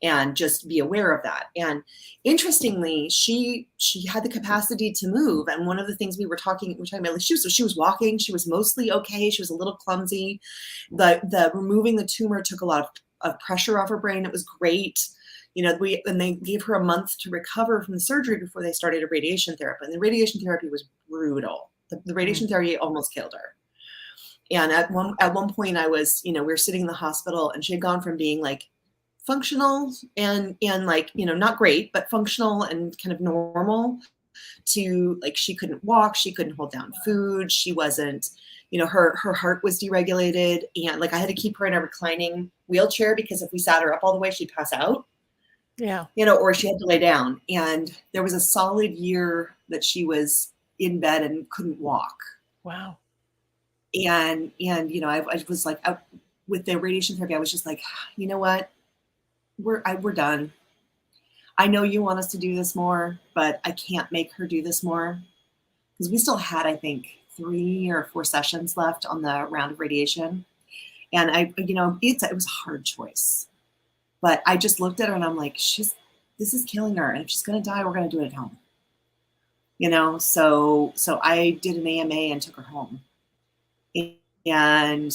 And just be aware of that. And interestingly, she had the capacity to move. And one of the things we were talking about, like, she was walking, she was mostly okay. She was a little clumsy. The removing the tumor took a lot of pressure off her brain. It was great. And they gave her a month to recover from the surgery before they started a radiation therapy. And the radiation therapy was brutal. The radiation therapy almost killed her. And at one point I was, we were sitting in the hospital and she had gone from being like functional and like, not great, but functional and kind of normal, to like, she couldn't walk, she couldn't hold down food, she wasn't, her heart was deregulated, and like I had to keep her in a reclining wheelchair because if we sat her up all the way, she'd pass out. Yeah. Or she had to lay down. And there was a solid year that she was in bed and couldn't walk. Wow. And I was like, with the radiation therapy, I was just like, you know what? We're done. I know you want us to do this more, but I can't make her do this more, because we still had, I think, 3 or 4 sessions left on the round of radiation. And it was a hard choice, but I just looked at her and I'm like, this is killing her. And if she's going to die, we're going to do it at home. So I did an AMA and took her home. And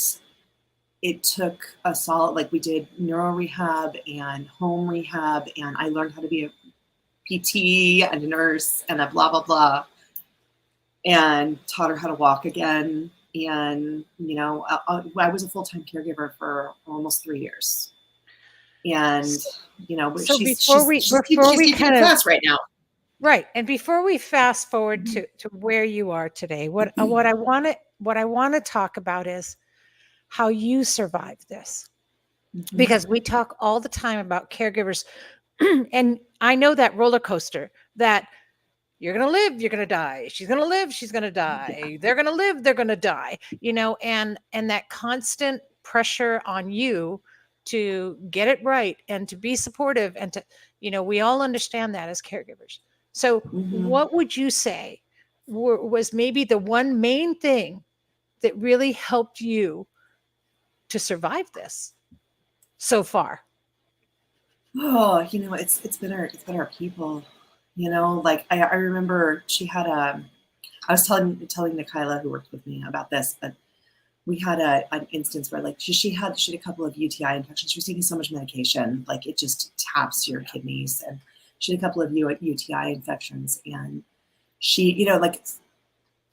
it took a solid, like, we did neuro rehab and home rehab, and I learned how to be a PT and a nurse and a blah, blah, blah, and taught her how to walk again. And, I was a full-time caregiver for almost 3 years. And, but so she's teaching class right now. Right. And before we fast forward to where you are today, what I want to talk about is how you survived this. Because we talk all the time about caregivers, and I know that roller coaster that you're going to live, you're going to die. She's going to live, she's going to die. Yeah. They're going to live, they're going to die, and that constant pressure on you to get it right and to be supportive and to, we all understand that as caregivers. So what would you say was maybe the one main thing that really helped you to survive this so far? Oh, it's been our people, like I remember she had I was telling Nikayla, who worked with me, about this, but we had an instance where like she had a couple of UTI infections. She was taking so much medication, like it just taps your kidneys, and she had a couple of UTI infections, and she, like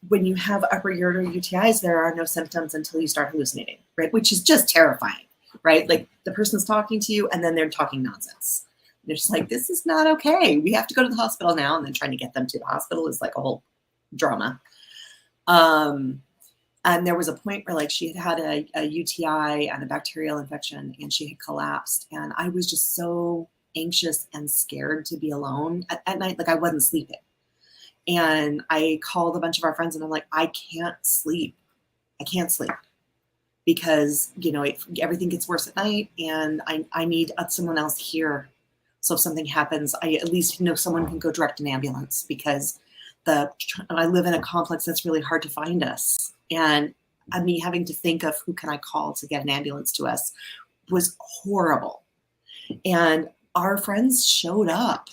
when you have upper urinary UTIs, there are no symptoms until you start hallucinating, right? Which is just terrifying, right? Like the person's talking to you and then they're talking nonsense. And you're just like, this is not okay. We have to go to the hospital now. And then trying to get them to the hospital is like a whole drama. And there was a point where like she had a UTI and a bacterial infection and she had collapsed. And I was just so anxious and scared to be alone at night. Like I wasn't sleeping. And I called a bunch of our friends and I'm like, I can't sleep. I can't sleep because, everything gets worse at night and I need someone else here. So if something happens, I at least know someone can go direct an ambulance because I live in a complex that's really hard to find us. And me having to think of who can I call to get an ambulance to us was horrible. And our friends showed up.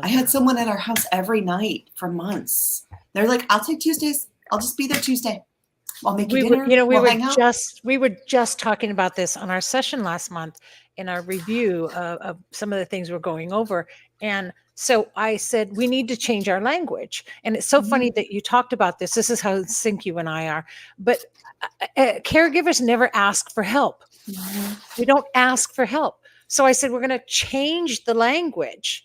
I had someone at our house every night for months. They're like, I'll take Tuesdays. I'll just be there Tuesday. I'll make you dinner. We were just talking about this on our session last month in our review of some of the things we're going over. And so I said, we need to change our language. And it's so funny that you talked about this. This is how in sync you and I are. But caregivers never ask for help. We don't ask for help. So I said, we're going to change the language.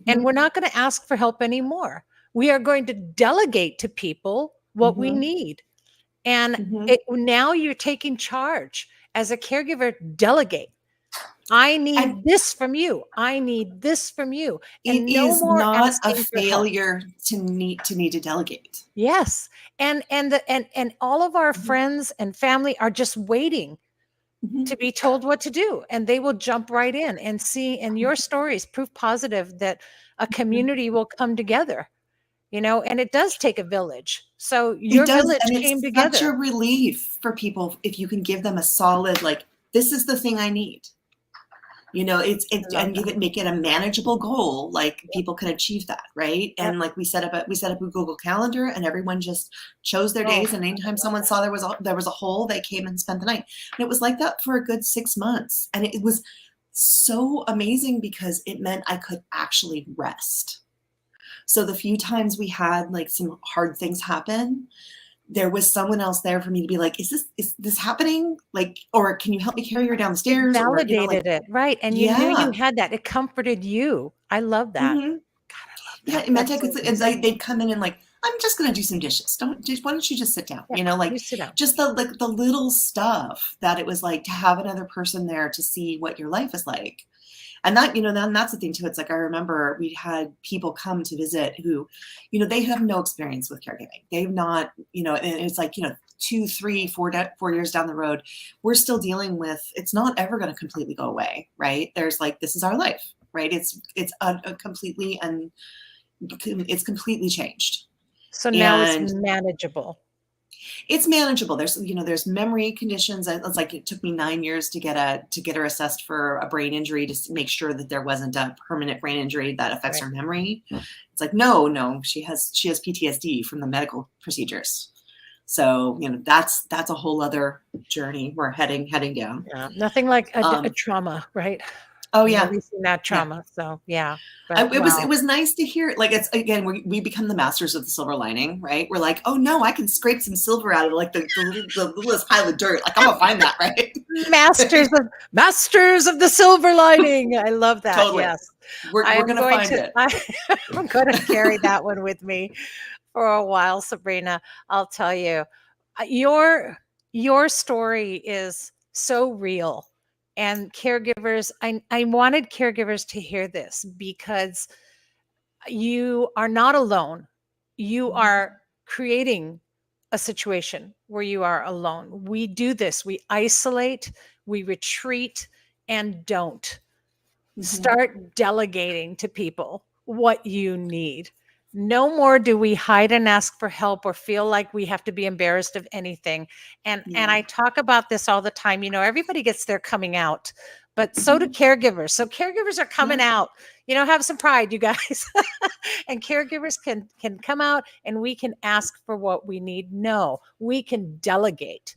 And we're not going to ask for help anymore. We are going to delegate to people what we need. And now you're taking charge as a caregiver. Delegate. I need this from you. I need this from you. And it is not a failure to need to delegate. Yes. And all of our friends and family are just waiting to be told what to do, and they will jump right in and see. And your story is proof positive that a community will come together, and it does take a village. So your village came together. It's such a relief for people if you can give them a solid, like, this is the thing I need. And make it a manageable goal, like people can achieve that, right? And like we set up a Google Calendar, and everyone just chose their days. And anytime someone saw there was a hole, they came and spent the night. And it was like that for a good 6 months, and it was so amazing because it meant I could actually rest. So the few times we had like some hard things happen, there was someone else there for me to be like, is this happening? Like, or can you help me carry her down the stairs? Validated it. Right. And you knew you had that. It comforted you. I love that. God, I love that. Yeah. It meant they'd come in and like, I'm just going to do some dishes. Why don't you just sit down? Sit down. Just the little stuff that it was like to have another person there to see what your life is like. And that, then that's the thing too. It's like, I remember we had people come to visit who, they have no experience with caregiving. They've not, and it's like, 2, 3, 4 years down the road, we're still dealing with, it's not ever going to completely go away. Right. There's like, this is our life, right? It's completely, and it's completely changed. So now it's manageable. It's manageable. There's memory conditions. It's like it took me 9 years to get her assessed for a brain injury to make sure that there wasn't a permanent brain injury that affects her memory. It's like, no, she has PTSD from the medical procedures. So, that's a whole other journey we're heading down. Yeah, nothing like a trauma, right? Oh yeah, releasing that trauma. Yeah. So yeah, it was nice to hear. Like, it's again, we become the masters of the silver lining, right? We're like, oh no, I can scrape some silver out of like the littlest pile of dirt. Like, I'm gonna find that, right? Masters of the silver lining. I love that. Totally. Yes, we're gonna find it. I'm going to carry that one with me for a while, Sabrina. I'll tell you, your story is so real. And caregivers, I wanted caregivers to hear this because you are not alone. You are creating a situation where you are alone. We do this. We isolate, we retreat, and don't. Start delegating to people what you need. No more do we hide and ask for help or feel like we have to be embarrassed of anything. And I talk about this all the time. Everybody gets their coming out, but so do caregivers. So caregivers are coming out. Have some pride, you guys. And caregivers can come out and we can ask for what we need. No, we can delegate.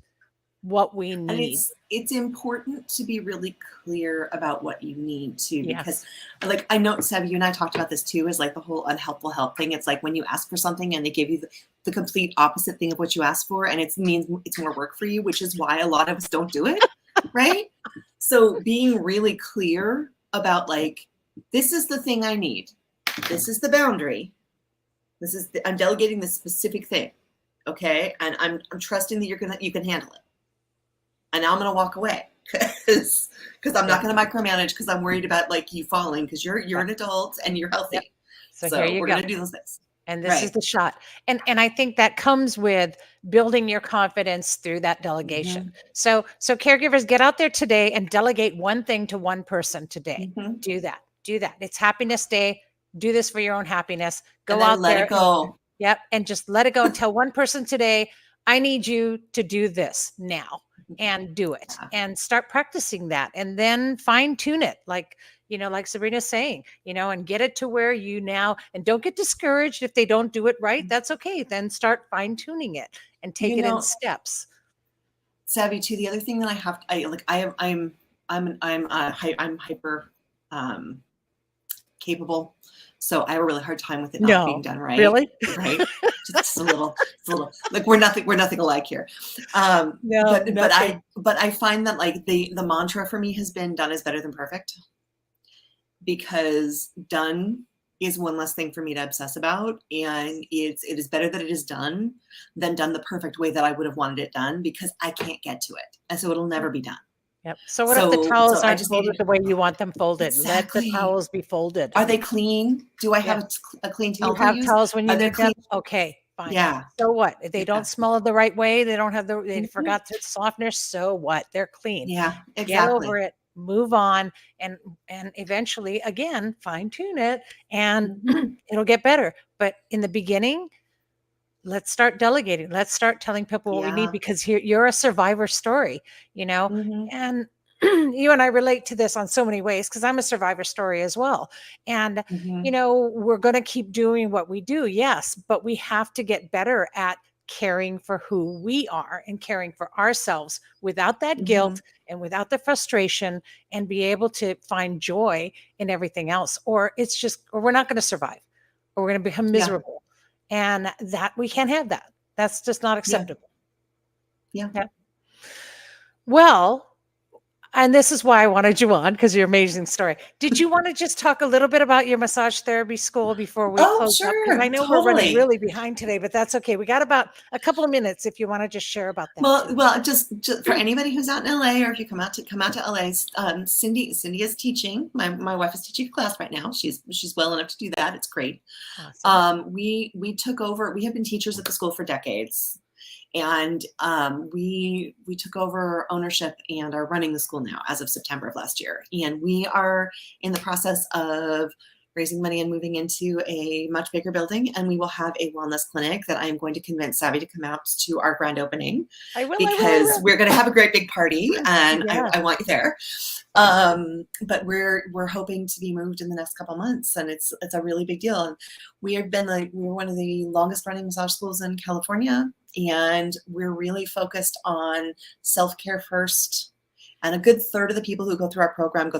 what we And need. it's important to be really clear about what you need too, because Yes. like I know, Sabby, you and I talked about this too, is like the whole unhelpful help thing. It's like when you ask for something and they give you the complete opposite thing of what you asked for, and it means it's more work for you, which is why a lot of us don't do it, right? So being really clear about like, this is the thing I need. This is the boundary. I'm delegating this specific thing. Okay. And I'm trusting that you can handle it. And now I'm going to walk away because I'm not going to micromanage because I'm worried about like you falling because you're an adult and you're healthy. Yep. So So here you we're go. going to do those things. And this is the shot. And I think that comes with building your confidence through that delegation. So caregivers, get out there today and delegate one thing to one person today. Do that. It's Happiness Day. Do this for your own happiness. Go out let there. It go. And just let it go and tell one person today, I need you to do this now, and do it and start practicing that, and then fine tune it. Like Sabrina's saying, and get it to where you now, and don't get discouraged if they don't do it right. That's okay. Then start fine tuning it and take it in steps. Savvy too. The other thing that I'm hyper capable. So I have a really hard time with it not being done right. Really? Right. Just a little, like we're nothing alike here. But I find that like the mantra for me has been done is better than perfect, because done is one less thing for me to obsess about. And it is better that it is done than done the perfect way that I would have wanted it done, because I can't get to it. And so it'll never be done. Yep. So what if the towels aren't folded the way you want them folded? Exactly. Let the towels be folded. Are they clean? Do I have a clean towel? You have towels when you need them? Okay, fine. Yeah. So what? If they don't smell the right way, they don't have they forgot the softener. So what? They're clean. Yeah, exactly. Get over it. Move on, and eventually, again, fine tune it, and it'll get better. But in the beginning, let's start delegating. Let's start telling people what we need, because you're a survivor story, and you and I relate to this on so many ways, because I'm a survivor story as well. And, we're going to keep doing what we do. Yes. But we have to get better at caring for who we are and caring for ourselves without that guilt and without the frustration, and be able to find joy in everything else, or we're not going to survive, or we're going to become miserable. And that we can't have that. That's just not acceptable. Yeah. Well, and this is why I wanted you on, because your amazing story. Did you want to just talk a little bit about your massage therapy school before we close up? Because I know we're running really behind today, but that's okay. We got about a couple of minutes if you want to just share about that. Well, just for anybody who's out in LA, or if you come out to LA, Cindy is teaching. My wife is teaching a class right now. She's well enough to do that. It's great. Awesome. We took over. We have been teachers at the school for decades. And we took over ownership and are running the school now as of September of last year. And we are in the process of raising money and moving into a much bigger building. And we will have a wellness clinic that I am going to convince Savvy to come out to our grand opening. Because we're going to have a great big party, and I want you there. But we're hoping to be moved in the next couple of months, and it's a really big deal. And we're one of the longest running massage schools in California, and we're really focused on self-care first. And a good third of the people who go through our program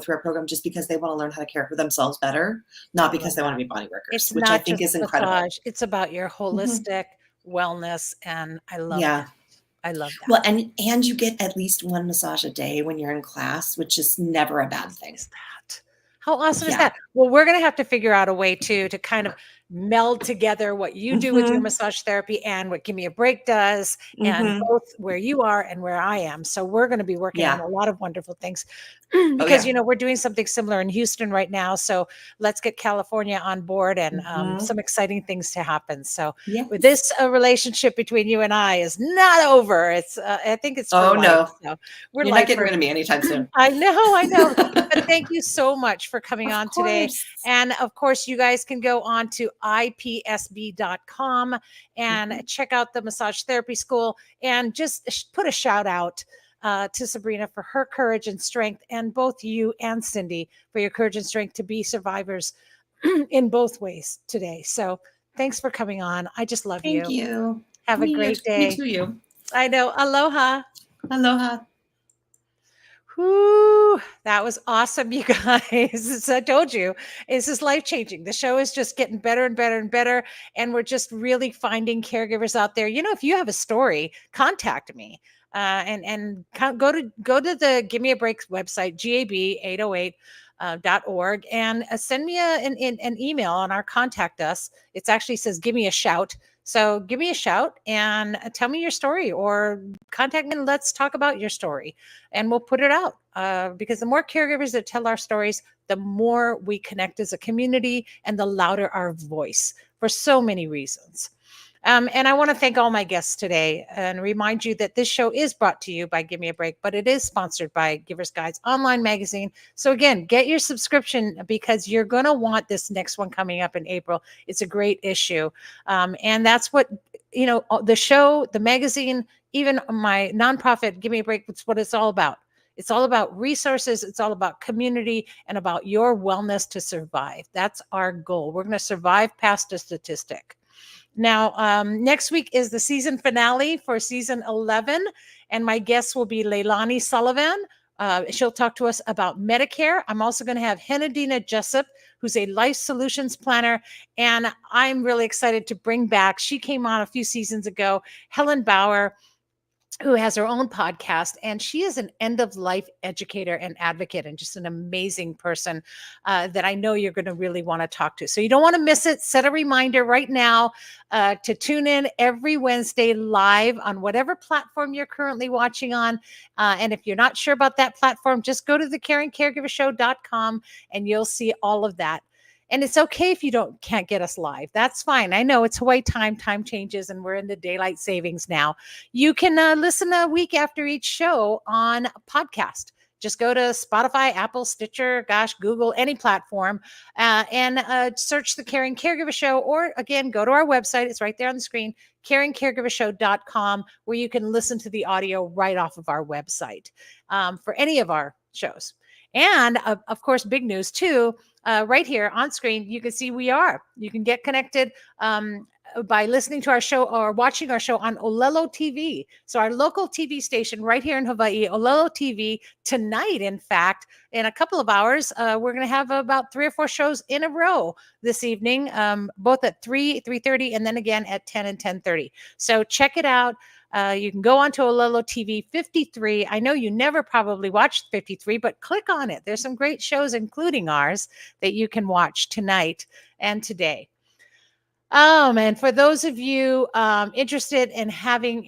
just because they want to learn how to care for themselves better, not because they want to be body workers, which I think is incredible. Massage. It's about your holistic wellness, and I love that. I love that. Well, and you get at least one massage a day when you're in class, which is never a bad thing. How awesome is that? Well, we're going to have to figure out a way to kind of meld together what you do with your massage therapy and what Give Me a Break does, and both where you are and where I am. So we're going to be working on a lot of wonderful things because, we're doing something similar in Houston right now. So let's get California on board, and some exciting things to happen. So with this relationship between you and I is not over. It's I think it's for life. No, so you're not getting rid of me anytime soon. I know. But thank you so much for coming on today. And of course, you guys can go on to ipsb.com and check out the massage therapy school, and just put a shout out to Sabrina for her courage and strength, and both you and Cindy for your courage and strength to be survivors in both ways today. So thanks for coming on. I just love you. Thank you. Have a great day. Me too, you. I know. Aloha. Aloha. Whoo, that was awesome, you guys. As I told you, this is life changing. The show is just getting better and better and better. And we're just really finding caregivers out there. If you have a story, contact me. Go to the Give Me a Break website, gab808.org, and send me an email on our contact us. It actually says give me a shout. So give me a shout and tell me your story, or contact me and let's talk about your story, and we'll put it out, because the more caregivers that tell our stories, the more we connect as a community and the louder our voice for so many reasons. And I want to thank all my guests today and remind you that this show is brought to you by Give Me a Break, but it is sponsored by Givers Guides online magazine. So again, get your subscription, because you're going to want this next one coming up in April. It's a great issue. And that's what, the show, the magazine, even my nonprofit, Give Me a Break, it's what it's all about. It's all about resources. It's all about community and about your wellness to survive. That's our goal. We're going to survive past a statistic. Now, next week is the season finale for season 11, and my guest will be Leilani Sullivan. She'll talk to us about Medicare. I'm also going to have Henadina Jessup, who's a life solutions planner, and I'm really excited to bring back, she came on a few seasons ago, Helen Bauer, who has her own podcast, and she is an end-of-life educator and advocate, and just an amazing person that I know you're going to really want to talk to. So you don't want to miss it. Set a reminder right now to tune in every Wednesday live on whatever platform you're currently watching on. And if you're not sure about that platform, just go to the caringcaregivershow.com and you'll see all of that. And it's okay if you can't get us live. That's fine. I know it's Hawaii time changes, and we're in the daylight savings now. You can listen a week after each show on a podcast. Just go to Spotify, Apple, Stitcher, Google, any platform, and search the Caring Caregiver Show. Or again, go to our website. It's right there on the screen, caringcaregivershow.com, where you can listen to the audio right off of our website for any of our shows. And of course, big news too, right here on screen, you can see you can get connected by listening to our show or watching our show on Olelo TV. So our local TV station right here in Hawaii, Olelo TV, tonight, in fact, in a couple of hours, we're going to have about 3 or 4 shows in a row this evening, both at 3:30, and then again at 10 and 10:30. So check it out. You can go on to Olelo TV 53. I know you never probably watched 53, but click on it. There's some great shows, including ours, that you can watch tonight and today. And for those of you interested in having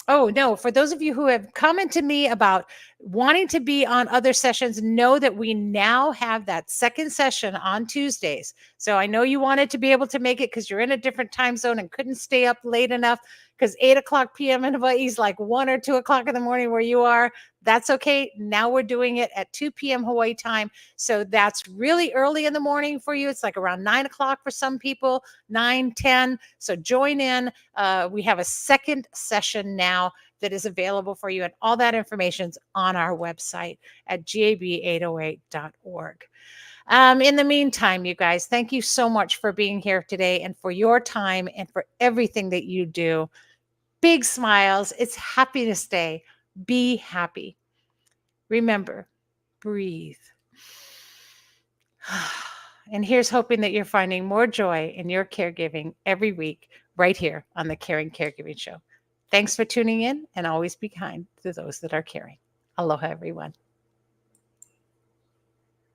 for those of you who have commented me about wanting to be on other sessions, know that we now have that second session on Tuesdays. So I know you wanted to be able to make it because you're in a different time zone and couldn't stay up late enough, because 8:00 p.m. in Hawaii is like 1 or 2 o'clock in the morning where you are. That's okay. Now we're doing it at 2 p.m. Hawaii time. So that's really early in the morning for you. It's like around 9 o'clock for some people, 9, 10. So join in. We have a second session now that is available for you. And all that information's on our website at gab808.org. In the meantime, you guys, thank you so much for being here today and for your time and for everything that you do. Big smiles. It's Happiness Day. Be happy. Remember, breathe. And here's hoping that you're finding more joy in your caregiving every week right here on the Caring Caregiving Show. Thanks for tuning in, and always be kind to those that are caring. Aloha, everyone.